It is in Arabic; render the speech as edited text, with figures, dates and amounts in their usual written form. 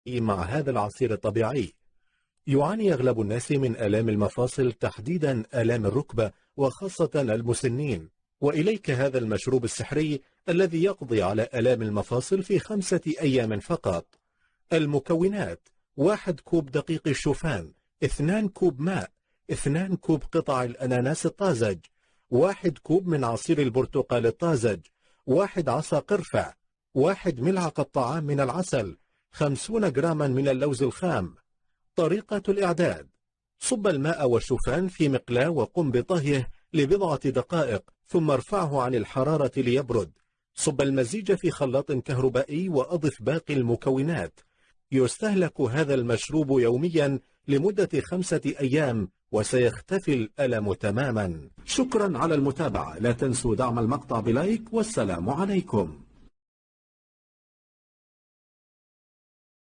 مع هذا العصير الطبيعي. يعاني أغلب الناس من آلام المفاصل، تحديدا آلام الركبة وخاصة المسنين، وإليك هذا المشروب السحري الذي يقضي على آلام المفاصل في 5 أيام فقط. المكونات: 1 كوب دقيق الشوفان، 2 كوب ماء، 2 كوب قطع الأناناس الطازج، 1 كوب من عصير البرتقال الطازج، 1 عصا قرفة، 1 ملعقة طعام من العسل، 50 جراما من اللوز الخام. طريقة الإعداد: صب الماء والشوفان في مقلاة وقم بطهيه لبضعة دقائق، ثم ارفعه عن الحرارة ليبرد. صب المزيج في خلاط كهربائي وأضف باقي المكونات. يستهلك هذا المشروب يوميا لمدة 5 أيام وسيختفي الألم تماما. شكرا على المتابعة، لا تنسوا دعم المقطع بلايك، والسلام عليكم.